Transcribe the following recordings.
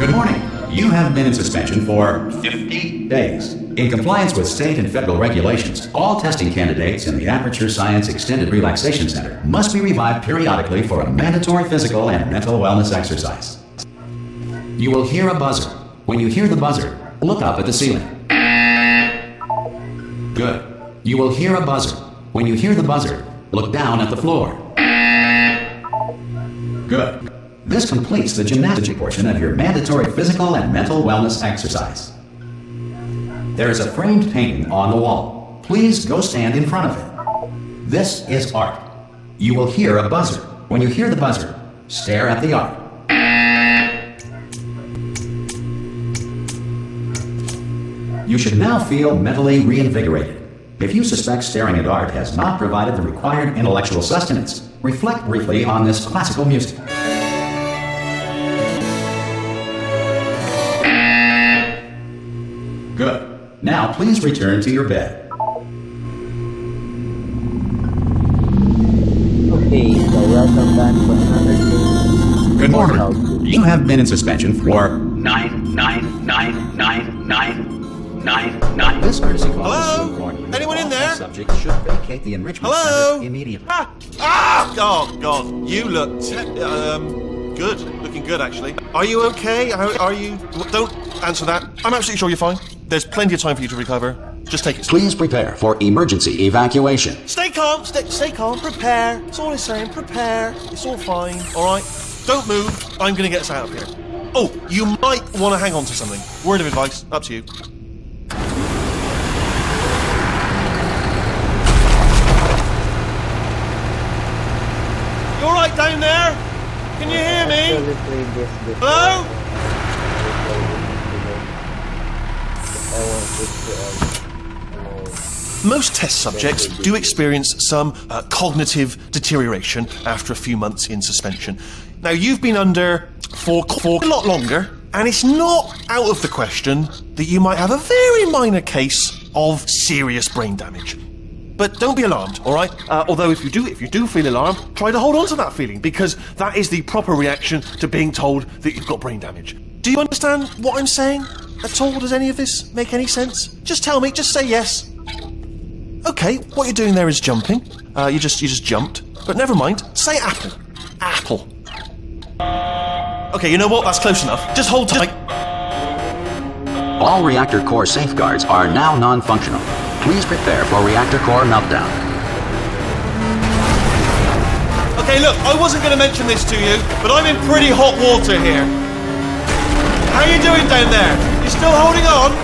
Good morning. You have been in suspension for 50 days. In compliance with state and federal regulations, all testing candidates in the Aperture Science Extended Relaxation Center must be revived periodically for a mandatory physical and mental wellness exercise. You will hear a buzzer. When you hear the buzzer, look up at the ceiling. Good. You will hear a buzzer. When you hear the buzzer, look down at the floor. Good. This completes the gymnastic portion of your mandatory physical and mental wellness exercise. There is a framed painting on the wall. Please go stand in front of it. This is art. You will hear a buzzer. When you hear the buzzer, stare at the art. You should now feel mentally reinvigorated. If you suspect staring at art has not provided the required intellectual sustenance, reflect briefly on this classical music. Good. Now please return to your bed. Okay, so welcome back for another day. Good morning. You have been in suspension for 9999999. This courtesy call is to inform you. Anyone in there? Subjects should vacate the enrichment Hello? center immediately. Oh God, you look good. Looking good, actually. Are you okay? Are you? Don't answer that. I'm absolutely sure you're fine. There's plenty of time for you to recover. Just take it. Please prepare for emergency evacuation. Stay calm. Stay calm. Prepare. That's all I'm saying. Prepare. It's all fine. All right. Don't move. I'm gonna get us out of here. Oh, you might want to hang on to something. Word of advice. Up to you. You all right down there? Can you hear me? Hello? Most test subjects do experience some cognitive deterioration after a few months in suspension. Now, you've been under for a lot longer, and it's not out of the question that you might have a very minor case of serious brain damage. But don't be alarmed, all right? Although if you do feel alarmed, try to hold on to that feeling, because that is the proper reaction to being told that you've got brain damage. Do you understand what I'm saying at all? Does any of this make any sense? Just tell me, just say yes. Okay, what you're doing there is jumping. You just jumped. But never mind, say apple. Apple. Okay, you know what? That's close enough. Just hold tight. All reactor core safeguards are now non-functional. Please prepare for reactor core meltdown. Okay, look, I wasn't going to mention this to you, but I'm in pretty hot water here. How you doing down there? You still holding on?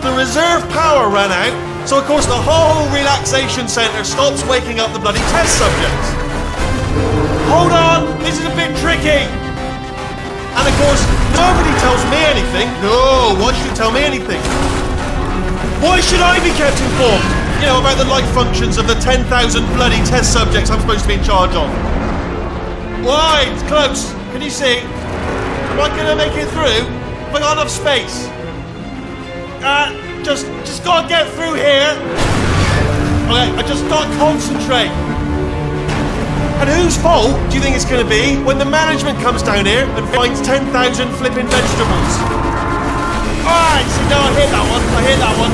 The reserve power ran out, so of course the whole relaxation centre stops waking up the bloody test subjects. Hold on, this is a bit tricky. And of course, nobody tells me anything. No, why should you tell me anything? Why should I be kept informed? You know, about the life functions of the 10,000 bloody test subjects I'm supposed to be in charge of. Why? It's close. Can you see? Am I going to make it through? Have I got enough space? Just gotta get through here. Okay, I just gotta concentrate. And whose fault do you think it's gonna be when the management comes down here and finds 10,000 flipping vegetables? Alright, see, no, I hit that one.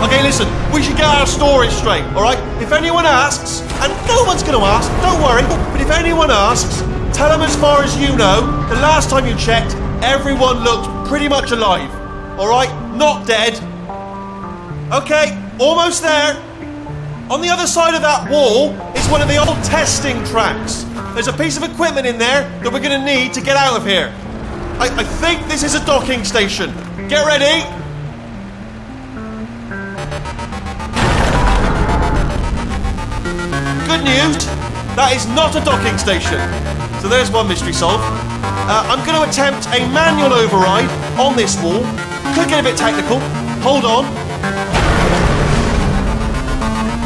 Okay, listen, we should get our stories straight, alright? If anyone asks, and no one's gonna ask, don't worry, but if anyone asks, tell them as far as you know, the last time you checked, everyone looked pretty much alive. Alright? Not dead. Okay, almost there. On the other side of that wall is one of the old testing tracks. There's a piece of equipment in there that we're going to need to get out of here. I think this is a docking station. Get ready. Good news, that is not a docking station. So there's one mystery solved. I'm going to attempt a manual override on this wall. Could get a bit technical. Hold on.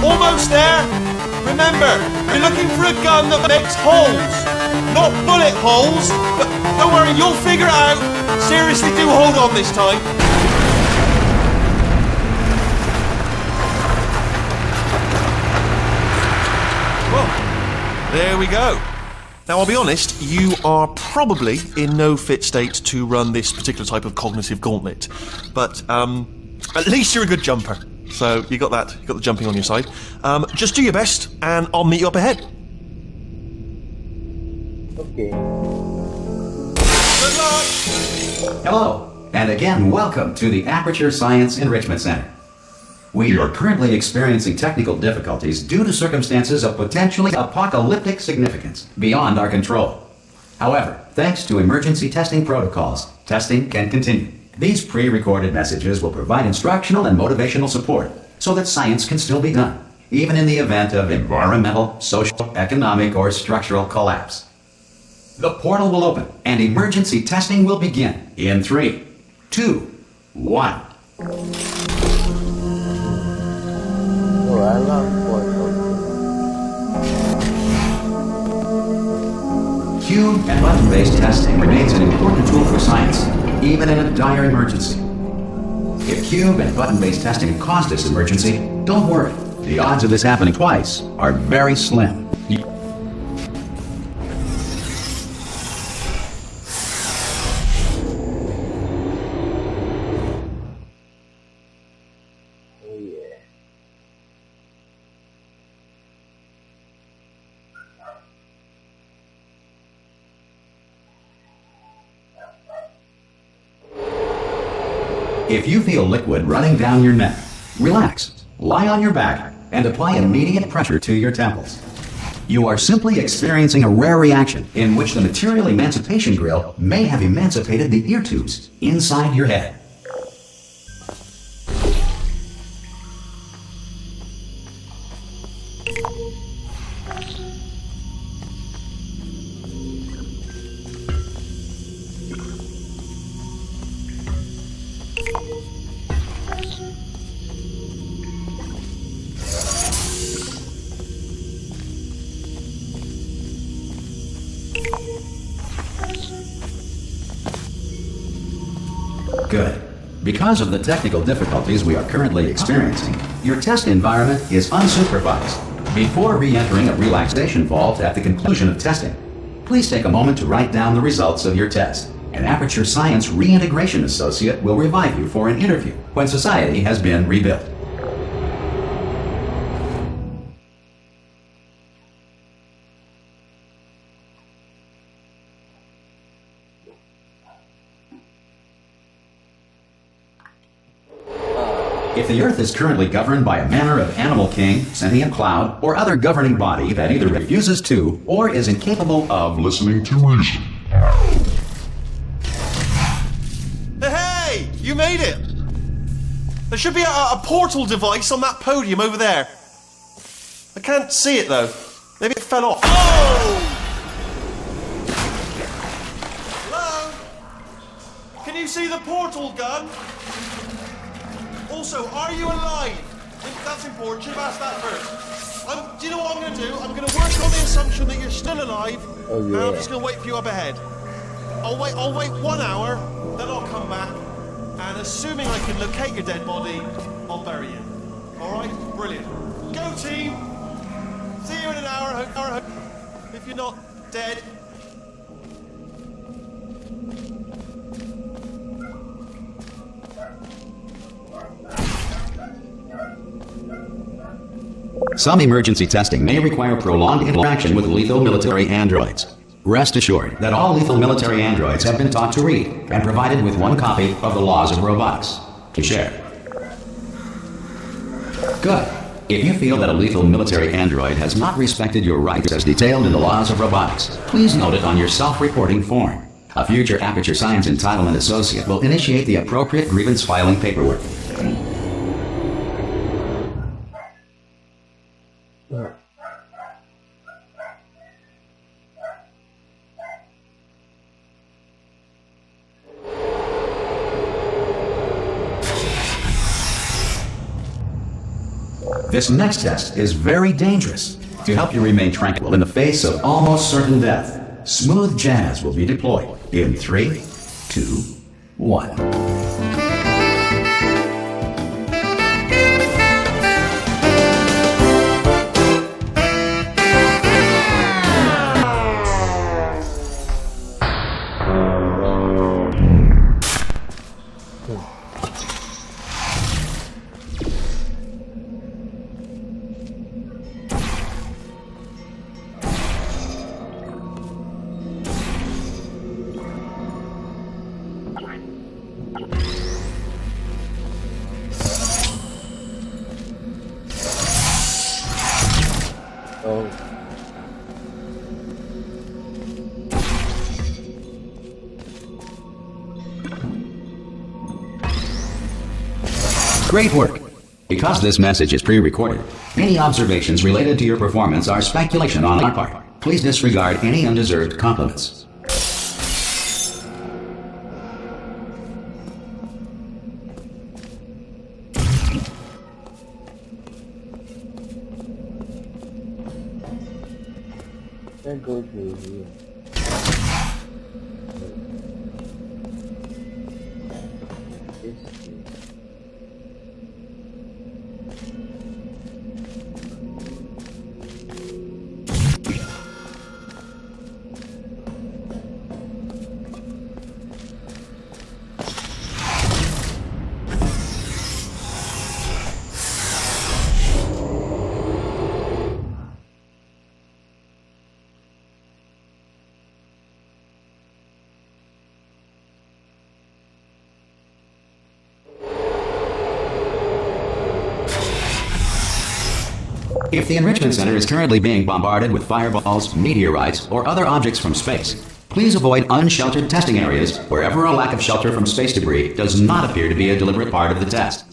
Almost there. Remember, you're looking for a gun that makes holes. Not bullet holes, but don't worry, you'll figure it out. Seriously, do hold on this time. Whoa. There we go. Now, I'll be honest, you are probably in no fit state to run this particular type of cognitive gauntlet. But at least you're a good jumper. So you got that. You got the jumping on your side. Just do your best, and I'll meet you up ahead. Okay. Good luck! Hello, and again, welcome to the Aperture Science Enrichment Center. We are currently experiencing technical difficulties due to circumstances of potentially apocalyptic significance beyond our control. However, thanks to emergency testing protocols, testing can continue. These pre-recorded messages will provide instructional and motivational support so that science can still be done, even in the event of environmental, social, economic, or structural collapse. The portal will open and emergency testing will begin in 3, 2, 1. Oh, I love portals. Cube and button-based testing remains an important tool for science, even in a dire emergency. If cube and button-based testing caused this emergency, don't worry. The odds of this happening twice are very slim. Oh yeah. If you feel liquid running down your neck, relax, lie on your back, and apply immediate pressure to your temples. You are simply experiencing a rare reaction in which the material emancipation grill may have emancipated the ear tubes inside your head. Good. Because of the technical difficulties we are currently experiencing, your test environment is unsupervised. Before re-entering a relaxation vault at the conclusion of testing, please take a moment to write down the results of your test. An Aperture Science Reintegration Associate will revive you for an interview when society has been rebuilt. If the Earth is currently governed by a manner of animal king, sentient cloud, or other governing body that either refuses to or is incapable of listening to reason. Hey! You made it! There should be a portal device on that podium over there. I can't see it though. Maybe it fell off. Oh! Hello? Can you see the portal gun? Also, are you alive? That's important. Should have asked that first. Do you know what I'm going to do? I'm going to work on the assumption that you're still alive, Oh, and yeah. I'm just going to wait for you up ahead. I'll wait 1 hour, then I'll come back, and assuming I can locate your dead body, I'll bury you. All right? Brilliant. Go team. See you in an hour. If you're not dead. Some emergency testing may require prolonged interaction with lethal military androids. Rest assured that all lethal military androids have been taught to read and provided with one copy of the Laws of Robotics to share. Good. If you feel that a lethal military android has not respected your rights as detailed in the Laws of Robotics, please note it on your self-reporting form. A future Aperture Science Entitlement Associate will initiate the appropriate grievance filing paperwork. This next test is very dangerous. To help you remain tranquil in the face of almost certain death, smooth jazz will be deployed in 3, 2, 1. Oh, Great work! Because this message is pre-recorded, any observations related to your performance are speculation on our part. Please disregard any undeserved compliments. that goes with you. This If the Enrichment Center is currently being bombarded with fireballs, meteorites, or other objects from space, please avoid unsheltered testing areas wherever a lack of shelter from space debris does not appear to be a deliberate part of the test.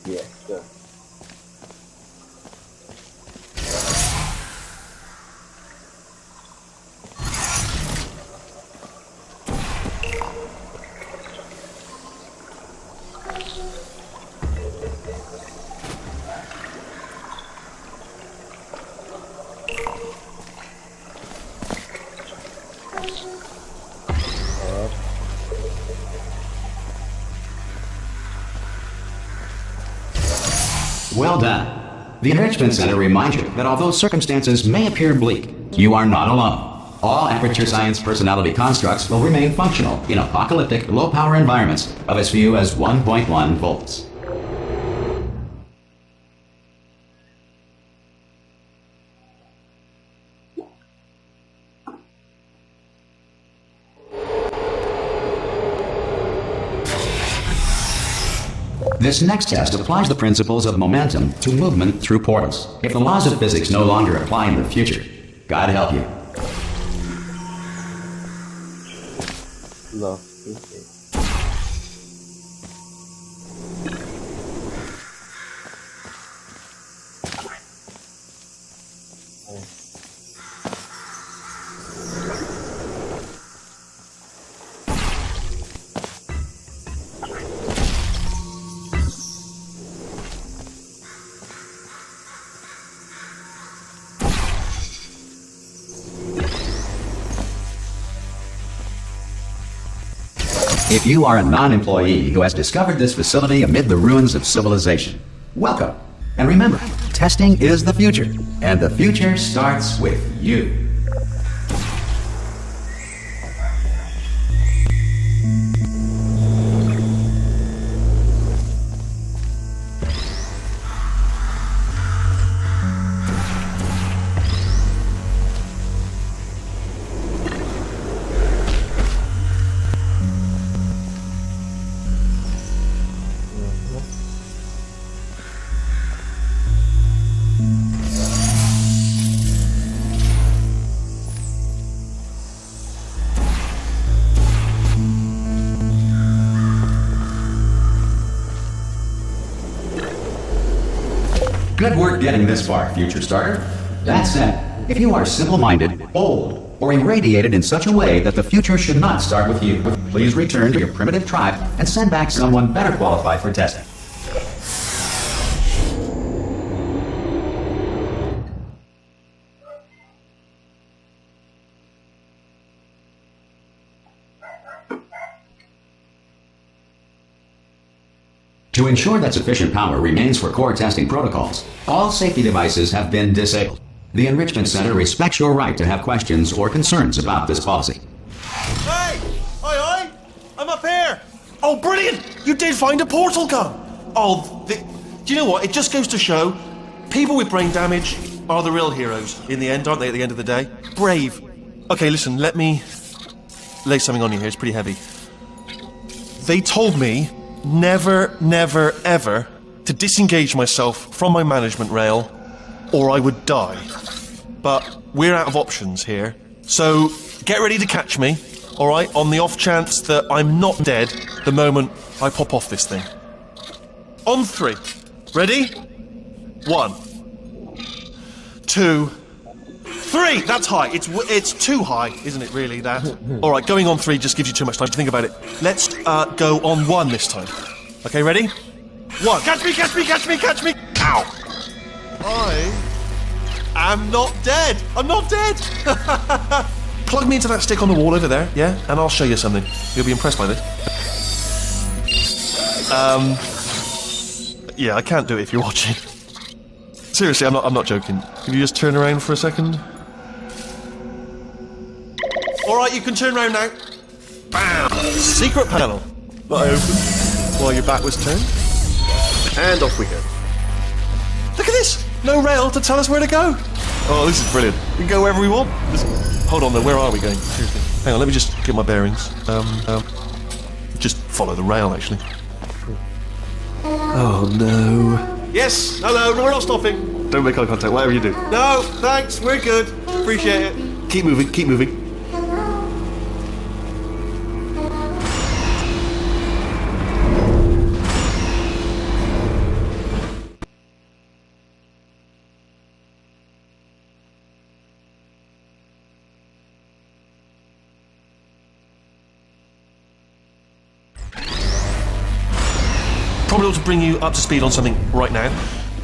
Yes, sir. Well done. The Enrichment Center reminds you that although circumstances may appear bleak, you are not alone. All Aperture Science personality constructs will remain functional in apocalyptic, low-power environments of as few as 1.1 volts. This next test applies the principles of momentum to movement through portals. If the laws of physics no longer apply in the future, God help you. Love physics. If you are a non-employee who has discovered this facility amid the ruins of civilization, welcome. And remember, testing is the future, and the future starts with you. Good work getting this far, future starter. That said, if you are simple-minded, bold, or irradiated in such a way that the future should not start with you, please return to your primitive tribe and send back someone better qualified for testing. To ensure that sufficient power remains for core testing protocols, all safety devices have been disabled. The Enrichment Center respects your right to have questions or concerns about this policy. Hey! Oi! I'm up here! Oh, brilliant! You did find a portal gun! Oh, do you know what? It just goes to show people with brain damage are the real heroes in the end, aren't they, at the end of the day? Brave. Okay, listen, let me lay something on you here. It's pretty heavy. They told me never, never, ever to disengage myself from my management rail or I would die. But we're out of options here. So get ready to catch me, all right, on the off chance that I'm not dead the moment I pop off this thing. On 3. Ready? 1, 2, 3. That's high. It's too high, isn't it, really, that? All right, going on 3 just gives you too much time to think about it. Let's go on 1 this time. Okay, ready? 1. Catch me, catch me, catch me, catch me! Ow! I am not dead. I'm not dead. Plug me into that stick on the wall over there, yeah? And I'll show you something. You'll be impressed by this. Yeah, I can't do it if you're watching. Seriously, I'm not joking. Can you just turn around for a second? Alright, you can turn around now. Bam! Secret panel. That I opened while your back was turned. And off we go. Look at this! No rail to tell us where to go. Oh, this is brilliant. We can go wherever we want. Hold on though, where are we going? Seriously. Hang on, let me just get my bearings. Just follow the rail, actually. Oh no. Yes, hello, we're not stopping. Don't make eye contact, whatever you do. No, thanks, we're good. Appreciate it. Keep moving, keep moving. Probably ought to bring you up to speed on something right now.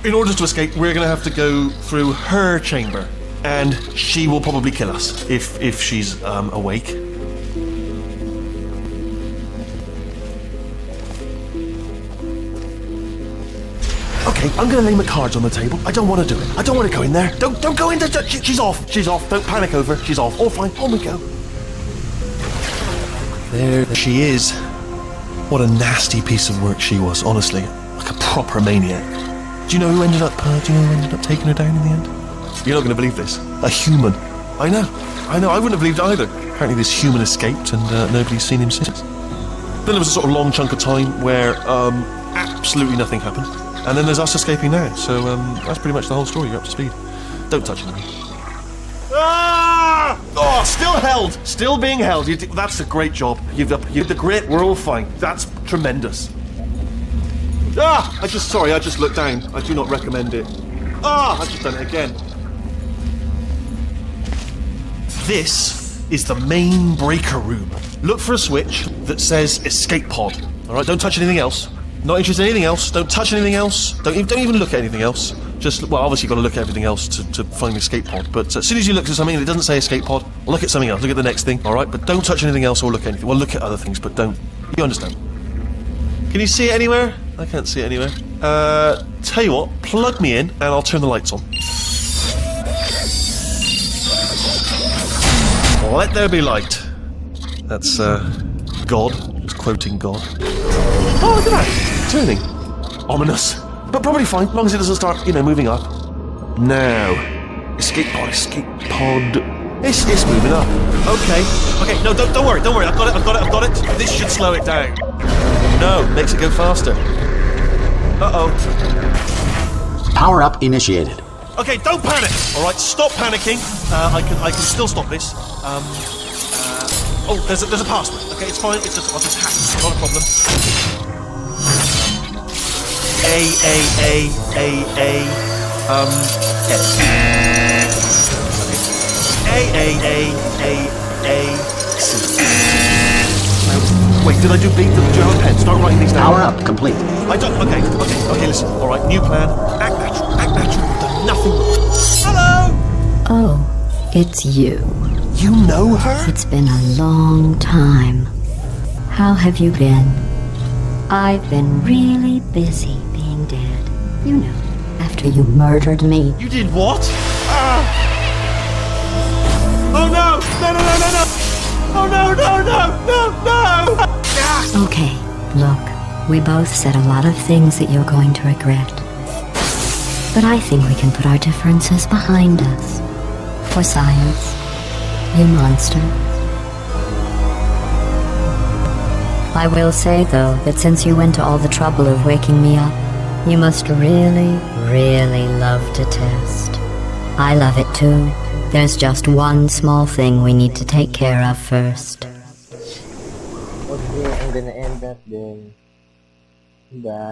In order to escape, we're going to have to go through her chamber, and she will probably kill us if she's awake. Okay, I'm going to lay my cards on the table. I don't want to do it. I don't want to go in there. Don't go in there. She's off. She's off. Don't panic over. She's off. All fine. On we go. There she is. What a nasty piece of work she was, honestly. Like a proper maniac. Do you know who ended up taking her down in the end? You're not going to believe this. A human. I know. I wouldn't have believed it either. Apparently this human escaped and nobody's seen him since. Then there was a sort of long chunk of time where absolutely nothing happened. And then there's us escaping now. So that's pretty much the whole story. You're up to speed. Don't touch anything. Ah! Oh, still held. Still being held. That's a great job. You've the grit. We're all fine. That's tremendous. Ah! I just looked down. I do not recommend it. Ah! I've just done it again. This is the main breaker room. Look for a switch that says escape pod. All right, don't touch anything else. Not interested in anything else. Don't touch anything else. Don't even look at anything else. Just, well, obviously you've got to look at everything else to find the escape pod. But as soon as you look at something and it doesn't say escape pod, look at something else. Look at the next thing, all right? But don't touch anything else or look at anything. Well, look at other things, but don't. You understand? Can you see it anywhere? I can't see it anywhere. Tell you what, plug me in and I'll turn the lights on. Let there be light. That's, God. It's quoting God. Oh, look at that. Turning. Ominous. But probably fine, as long as it doesn't start, moving up. Now. Escape pod. It's moving up. Okay, no, don't worry. I've got it. This should slow it down. No, makes it go faster. Uh-oh. Power up initiated. Okay, don't panic. All right, stop panicking. I can still stop this. Oh, there's a password. Okay, it's fine. I'll just hack it. Not a problem. Wait, did I do B? Did you have a pen? Start writing these down. Power up complete. I don't. Okay. Listen. All right, new plan. Act natural. You've done nothing wrong. Hello. Oh, it's you. You know her? It's been a long time. How have you been? I've been really busy being dead. You know, after you murdered me. You did what? Oh no! No, no, no, no, no! Oh no, no, no, no, no! Okay, look, we both said a lot of things that you're going to regret. But I think we can put our differences behind us. For science, you monster. I will say, though, that since you went to all the trouble of waking me up, you must really, really love to test. I love it too. There's just one small thing we need to take care of first. Okay, I'm gonna end that then. Bye.